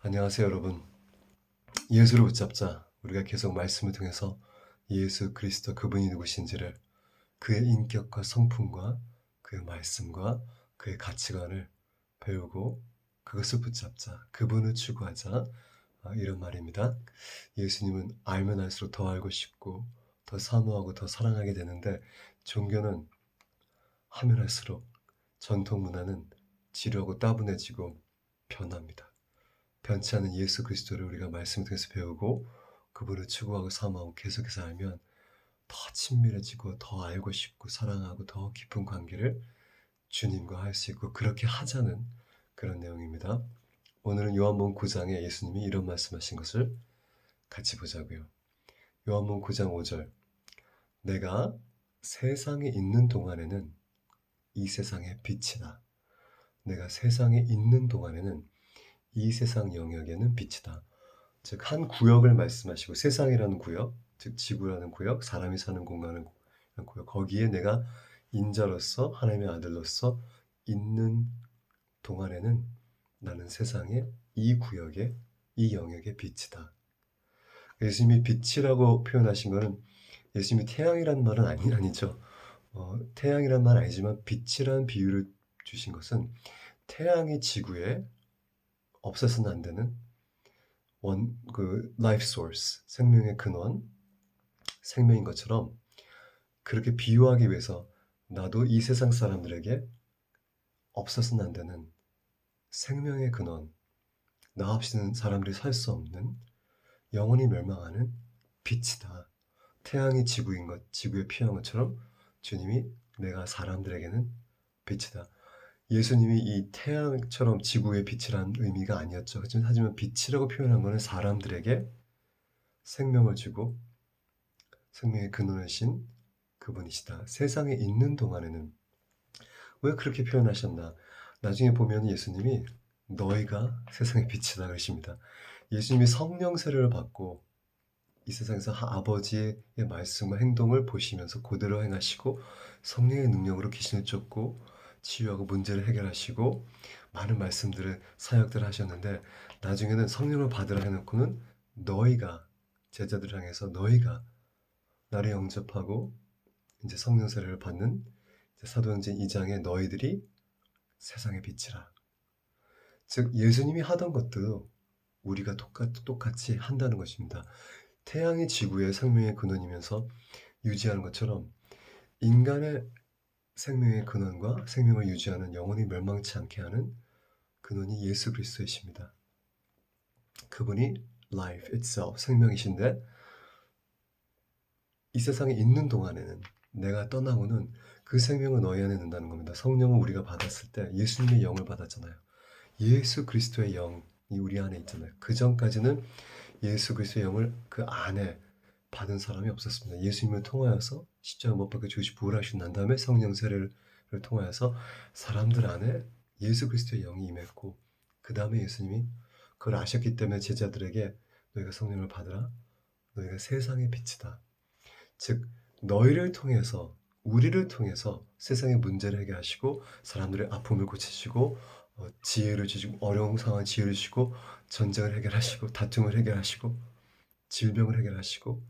안녕하세요, 여러분. 예수를 붙잡자. 우리가 계속 말씀을 통해서 예수 그리스도 그분이 누구신지를 그의 인격과 성품과 그의 말씀과 그의 가치관을 배우고 그것을 붙잡자. 그분을 추구하자. 이런 말입니다. 예수님은 알면 알수록 더 알고 싶고 더 사모하고 더 사랑하게 되는데 종교는 하면 할수록 전통 문화는 지루하고 따분해지고 변합니다. 변치 않은 예수 그리스도를 우리가 말씀을 통해서 배우고 그분을 추구하고 사모하고 계속해서 알면 더 친밀해지고 더 알고 싶고 사랑하고 더 깊은 관계를 주님과 할 수 있고 그렇게 하자는 그런 내용입니다. 오늘은 요한복음 9장에 예수님이 이런 말씀하신 것을 같이 보자고요. 요한복음 9장 5절 내가 세상에 있는 동안에는 이 세상의 빛이다. 내가 세상에 있는 동안에는 이 세상 영역에는 빛이다. 즉 한 구역을 말씀하시고 세상이라는 구역, 즉 지구라는 구역, 사람이 사는 공간은 구역, 거기에 내가 인자로서 하나님의 아들로서 있는 동안에는 나는 세상의 이 구역에 이 영역의 빛이다. 예수님이 빛이라고 표현하신 것은 예수님이 태양이란 말은 아니죠. 태양이란 말 아니지만 빛이라는 비유를 주신 것은 태양이 지구에 없어서는 안 되는 life source, 생명의 근원, 생명인 것처럼 그렇게 비유하기 위해서 나도 이 세상 사람들에게 없어서는 안 되는 생명의 근원, 나 없이는 사람들이 살 수 없는 영원히 멸망하는 빛이다. 태양이 지구인 것, 지구에 피한 것처럼 주님이 내가 사람들에게는 빛이다. 예수님이 이 태양처럼 지구의 빛이란 의미가 아니었죠. 하지만 빛이라고 표현한 것은 사람들에게 생명을 주고 생명의 근원이신 그분이시다. 세상에 있는 동안에는 왜 그렇게 표현하셨나? 나중에 보면 예수님이 너희가 세상의 빛이다 그러십니다. 예수님이 성령 세례를 받고 이 세상에서 아버지의 말씀과 행동을 보시면서 그대로 행하시고 성령의 능력으로 귀신을 쫓고 치유하고 문제를 해결하시고 많은 말씀들을 사역들을 하셨는데 나중에는 성령을 받으라 해놓고는 너희가 제자들을 향해서 너희가 나를 영접하고 이제 성령 세례를 받는 사도행전 2장에 너희들이 세상의 빛이라. 즉 예수님이 하던 것도 우리가 똑같이 한다는 것입니다. 태양이 지구의 생명의 근원이면서 유지하는 것처럼 인간의 생명의 근원과 생명을 유지하는 영원히 멸망치 않게 하는 근원이 예수 그리스도이십니다. 그분이 life itself, 생명이신데 이 세상에 있는 동안에는 내가 떠나고는 그 생명은 너희 안에 있는다는 겁니다. 성령을 우리가 받았을 때 예수님의 영을 받았잖아요. 예수 그리스도의 영이 우리 안에 있잖아요. 그 전까지는 예수 그리스도의 영을 그 안에 받은 사람이 없었습니다. 예수님을 통하여서 십자가 못 박혀 죽으시고 부활하신 난 다음에 성령 세례를 통하여서 사람들 안에 예수 그리스도의 영이 임했고 그 다음에 예수님이 그걸 아셨기 때문에 제자들에게 너희가 성령을 받으라. 너희가 세상의 빛이다. 즉 너희를 통해서 우리를 통해서 세상의 문제를 해결하시고 사람들의 아픔을 고치시고 지혜를 주시고 어려운 상황 지혜를 주시고 전쟁을 해결하시고 다툼을 해결하시고 질병을 해결하시고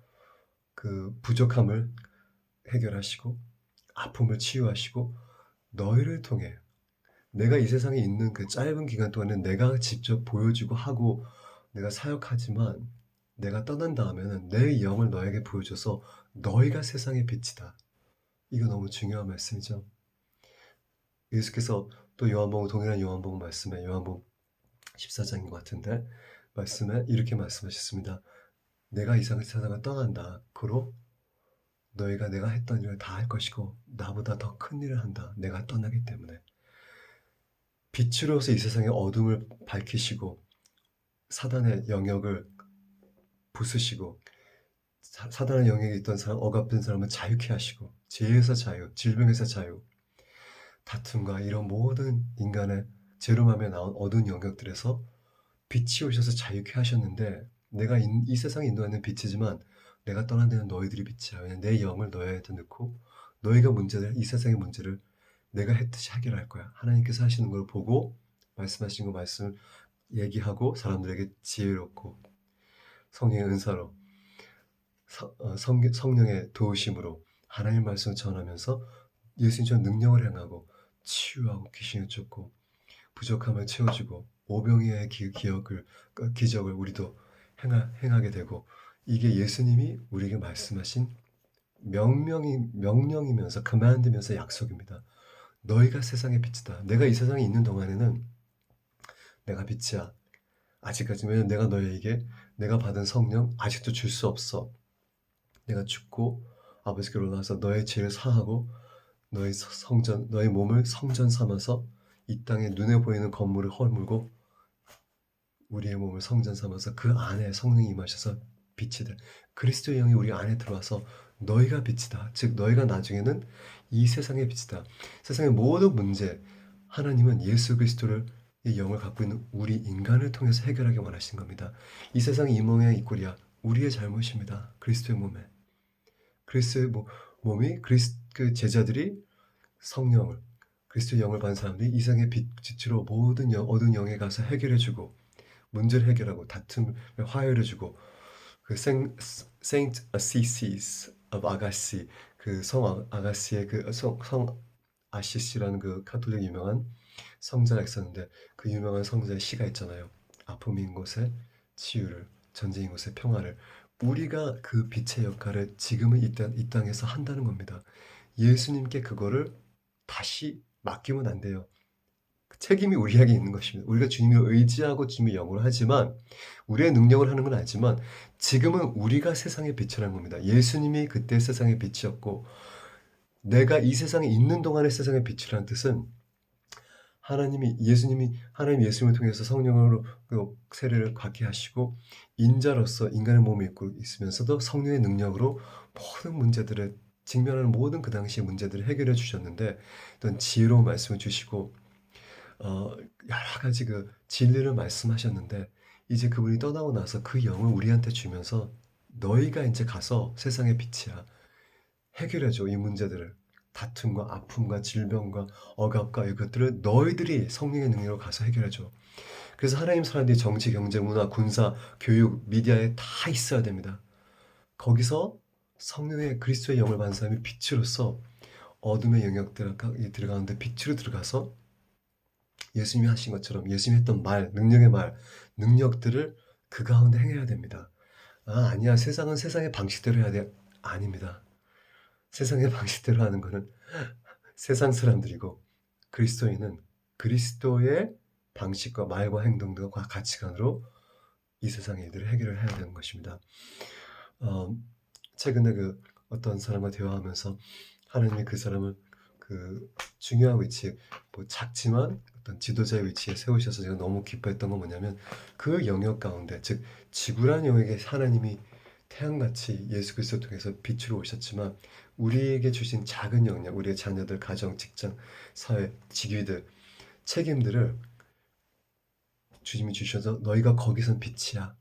그 부족함을 해결하시고 아픔을 치유하시고 너희를 통해 내가 이 세상에 있는 그 짧은 기간 동안은 내가 직접 보여주고 하고 내가 사역하지만 내가 떠난 다음에는 내 영을 너에게 보여줘서 너희가 세상의 빛이다. 이거 너무 중요한 말씀이죠. 예수께서 또 요한복음 동일한 요한복음 말씀에 요한복음 14장인 것 같은데 말씀에 이렇게 말씀하셨습니다. 내가 이 세상을 떠난다. 그로 너희가 내가 했던 일을 다 할 것이고 나보다 더 큰 일을 한다. 내가 떠나기 때문에. 빛으로서 이 세상의 어둠을 밝히시고 사단의 영역을 부수시고 사단의 영역에 있던 사람, 억압된 사람을 자유케 하시고 죄에서 자유, 질병에서 자유, 다툼과 이런 모든 인간의 죄로맘에 나온 어두운 영역들에서 빛이 오셔서 자유케 하셨는데 내가 이 세상에 인도하는 빛이지만 내가 떠난 데는 너희들이 빛이야. 왜냐면 내 영을 너희한테 넣고 너희가 이 세상의 문제를 내가 했듯이 해결할 거야. 하나님께서 하시는 걸 보고 말씀하신 거 말씀을 얘기하고 사람들에게 지혜롭고 성령의 은사로 성령의 도우심으로 하나님 말씀을 전하면서 예수님처럼 능력을 행하고 치유하고 귀신을 쫓고 부족함을 채워주고 오병이어의 기적을 우리도 행하게 되고 이게 예수님이 우리에게 말씀하신 명령이면서 command면서 약속입니다. 너희가 세상의 빛이다. 내가 이 세상에 있는 동안에는 내가 빛이야. 아직까지 왜냐면 내가 너희에게 내가 받은 성령 아직도 줄 수 없어. 내가 죽고 아버지께로 올라와서 너의 죄를 사하고 너의 몸을 성전 삼아서 이 땅에 눈에 보이는 건물을 허물고 우리의 몸을 성전 삼아서 그 안에 성령이 임하셔서 빛이 돼. 그리스도의 영이 우리 안에 들어와서 너희가 빛이다. 즉 너희가 나중에는 이 세상의 빛이다. 세상의 모든 문제 하나님은 예수 그리스도를 이 영을 갖고 있는 우리 인간을 통해서 해결하기 원하신 겁니다. 이 세상이 이 모양 이 꼴이야. 우리의 잘못입니다. 그리스도의 몸에. 그리스도의 몸이 그 제자들이 성령을 그리스도의 영을 받은 사람들이 이 세상의 빛으로 모든 어두운 영에 가서 해결해주고 문제를 해결하고 다툼을 화해해주고 그 Saint Assisi of 아가시 그 성 아가시의 그 성 아시시라는 그 가톨릭 유명한 성자가 있었는데 그 유명한 성자의 시가 있잖아요. 아픔인 곳에 치유를, 전쟁인 곳에 평화를. 우리가 그 빛의 역할을 지금은 이 땅에서 한다는 겁니다. 예수님께 그거를 다시 맡기면 안 돼요. 그 책임이 우리에게 있는 것입니다. 우리가 주님을 의지하고 주님의 영으로 하지만 우리의 능력을 하는 건 아니지만 지금은 우리가 세상의 빛이라는 겁니다. 예수님이 그때 세상의 빛이었고 내가 이 세상에 있는 동안의 세상의 빛이라는 뜻은 하나님 예수님을 통해서 성령으로 그 세례를 받게 하시고 인자로서 인간의 몸을 입고 있으면서도 성령의 능력으로 모든 문제들을 직면하는 모든 그 당시의 문제들을 해결해 주셨는데 어떤 지혜로운 말씀을 주시고 여러 가지 그 진리를 말씀하셨는데 이제 그분이 떠나고 나서 그 영을 우리한테 주면서 너희가 이제 가서 세상의 빛이야. 해결해줘 이 문제들을. 다툼과 아픔과 질병과 억압과 이것들을 너희들이 성령의 능력으로 가서 해결해줘. 그래서 하나님 사람들이 정치, 경제, 문화, 군사, 교육, 미디어에 다 있어야 됩니다. 거기서 성령의 그리스도의 영을 받은 사람이 빛으로서 어둠의 영역들에 들어가는데 빛으로 들어가서 예수님이 하신 것처럼 예수님이 했던 능력들을 그 가운데 행해야 됩니다. 아니야. 세상은 세상의 방식대로 해야 돼. 아닙니다. 세상의 방식대로 하는 거는 세상 사람들이고 그리스도인은 그리스도의 방식과 말과 행동과 가치관으로 이 세상의 일들을 해결을 해야 되는 것입니다. 최근에 그 어떤 사람과 대화하면서 하나님이 그 사람을 그 중요한 위치에 작지만 어떤 지도자의 위치에 세우셔서 제가 너무 기뻐했던 건 뭐냐면 그 영역 가운데 즉 지구란 영역에 하나님이 태양같이 예수 그리스도 통해서 빛으로 오셨지만 우리에게 주신 작은 영역, 우리의 자녀들, 가정, 직장, 사회, 직위들, 책임들을 주님이 주셔서 너희가 거기선 빛이야.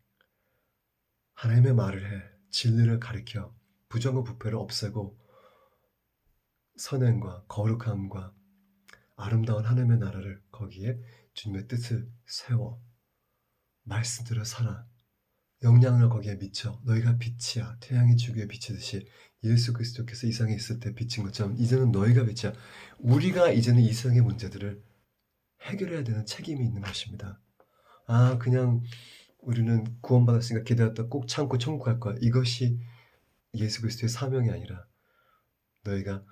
하나님의 말을 해. 진리를 가르쳐. 부정과 부패를 없애고 선행과 거룩함과 아름다운 하나님의 나라를 거기에 주님의 뜻을 세워. 말씀대로 살아. 영향을 거기에 미쳐. 너희가 빛이야. 태양이 지구에 비치듯이 예수 그리스도께서 이 세상에 있을 때 비친 것처럼 이제는 너희가 빛이야. 우리가 이제는 이 세상의 문제들을 해결해야 되는 책임이 있는 것입니다. 그냥 우리는 구원받았으니까 기다렸다 꼭 참고 천국 갈 거야. 이것이 예수 그리스도의 사명이 아니라 너희가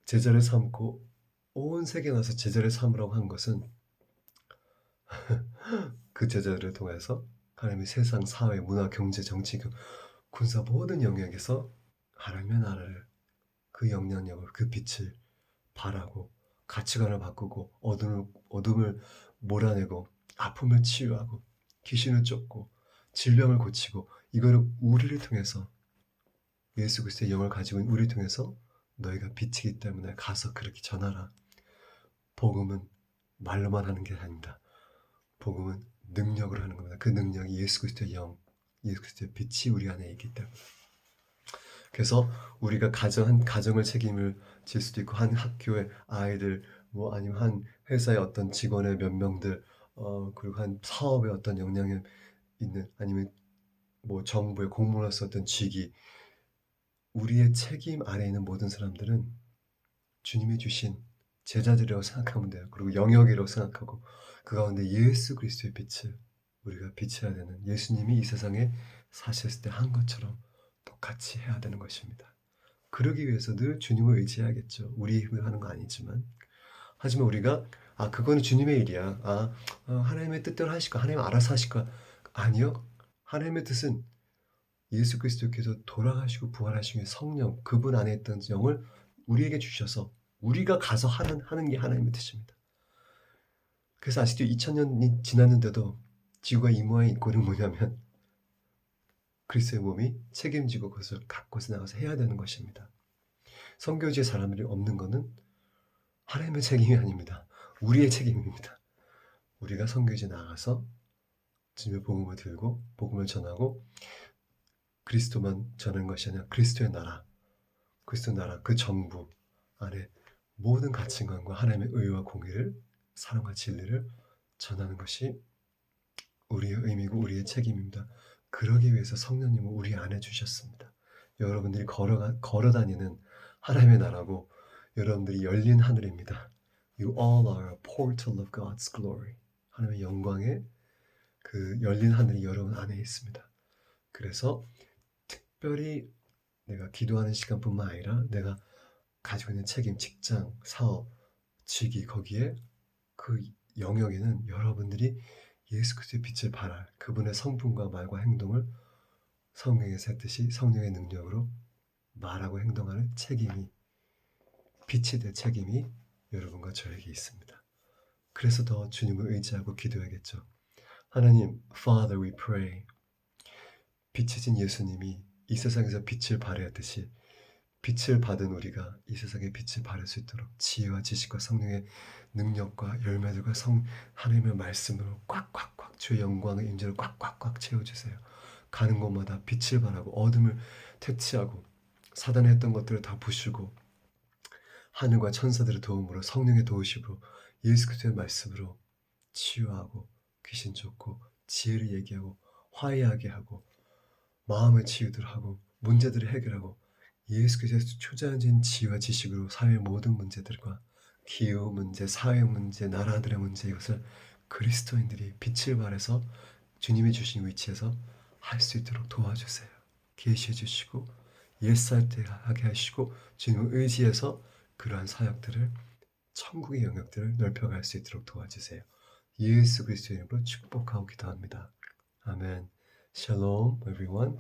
제자를 삼고 온 세계에 나서 제자를 삼으라고 한 것은 그 제자들을 통해서 하나님의 세상, 사회, 문화, 경제, 정치, 군사 모든 영역에서 하나님의 나라를 그 영향력을 그 빛을 발하고 가치관을 바꾸고 어둠을 몰아내고 아픔을 치유하고 귀신을 쫓고 질병을 고치고 이거를 우리를 통해서 예수 그리스도의 영을 가지고 있는 우리를 통해서 너희가 빛이기 때문에 가서 그렇게 전하라. 복음은 말로만 하는 게 아닙니다. 복음은 능력으로 하는 겁니다. 그 능력이 예수 그리스도의 영, 예수 그리스도의 빛이 우리 안에 있기 때문에. 그래서 우리가 가정을 책임을 질 수도 있고 한 학교의 아이들 아니면 한 회사의 어떤 직원의 몇 명들 그리고 한 사업에 어떤 영향을 있는 아니면 뭐 정부의 공무원으로서 어떤 직위 우리의 책임 아래에 있는 모든 사람들은 주님이 주신 제자들이라고 생각하면 돼요. 그리고 영역이라고 생각하고 그 가운데 예수 그리스도의 빛을 우리가 비춰야 되는 예수님이 이 세상에 사셨을 때 한 것처럼 똑같이 해야 되는 것입니다. 그러기 위해서 늘 주님을 의지해야겠죠. 우리 힘으로 하는 거 아니지만. 하지만 우리가 그거는 주님의 일이야. 하나님의 뜻대로 하실 거야. 하나님 알아서 하실 거야. 아니요. 하나님의 뜻은 예수 그리스도께서 돌아가시고 부활하신 후에 성령 그분 안에 있던 영을 우리에게 주셔서 우리가 가서 하는 게 하나님의 뜻입니다. 그래서 아직도 2000년이 지났는데도 지구가 이 모양이 있고는 뭐냐면 그리스도의 몸이 책임지고 그것을 갖고서 나가서 해야 되는 것입니다. 선교지에 사람들이 없는 것은 하나님의 책임이 아닙니다. 우리의 책임입니다. 우리가 선교지에 나가서 주님의 복음을 들고 복음을 전하고 그리스도만 전하는 것이 아니라 그리스도의 나라 그 정부 안에 모든 가치관과 하나님의 의와 공의를 사랑과 진리를 전하는 것이 우리의 의미고 우리의 책임입니다. 그러기 위해서 성령님을 우리 안에 주셨습니다. 여러분들이 걸어다니는 하나님의 나라고 여러분들이 열린 하늘입니다. You all are a portal of God's glory. 하나님의 영광의 그 열린 하늘이 여러분 안에 있습니다. 그래서 특별히 내가 기도하는 시간뿐만 아니라 내가 가지고 있는 책임, 직장, 사업, 직위 거기에 그 영역에는 여러분들이 예수 그리스도의 빛을 발할 그분의 성품과 말과 행동을 성경에서 했듯이 성령의 능력으로 말하고 행동하는 책임이 빛이 될 책임이 여러분과 저에게 있습니다. 그래서 더 주님을 의지하고 기도해야겠죠. 하나님, Father, we pray. 빛이신 예수님이 이 세상에서 빛을 발하였듯이 빛을 받은 우리가 이 세상에 빛을 발할 수 있도록 지혜와 지식과 성령의 능력과 열매들과 하나님의 말씀으로 꽉꽉꽉 주의 영광의 임재를 꽉꽉꽉 채워주세요. 가는 곳마다 빛을 발하고 어둠을 퇴치하고 사단이 했던 것들을 다 부수고 하늘과 천사들의 도움으로 성령의 도우심으로 예수 그리스도의 말씀으로 치유하고 귀신 쫓고 지혜를 얘기하고 화해하게 하고 마음의 치유들 하고 문제들을 해결하고 예수 그리스도의 초자연적인 지혜와 지식으로 사회의 모든 문제들과 기후 문제, 사회 문제, 나라들의 문제 이것을 그리스도인들이 빛을 발해서 주님이 주신 위치에서 할 수 있도록 도와주세요. 계시해 주시고 옛살 때 하게 하시고 주님을 의지해서 그러한 사역들을 천국의 영역들을 넓혀갈 수 있도록 도와주세요. 예수 그리스도의 이름으로 축복하고 기도합니다. 아멘. Shalom, everyone.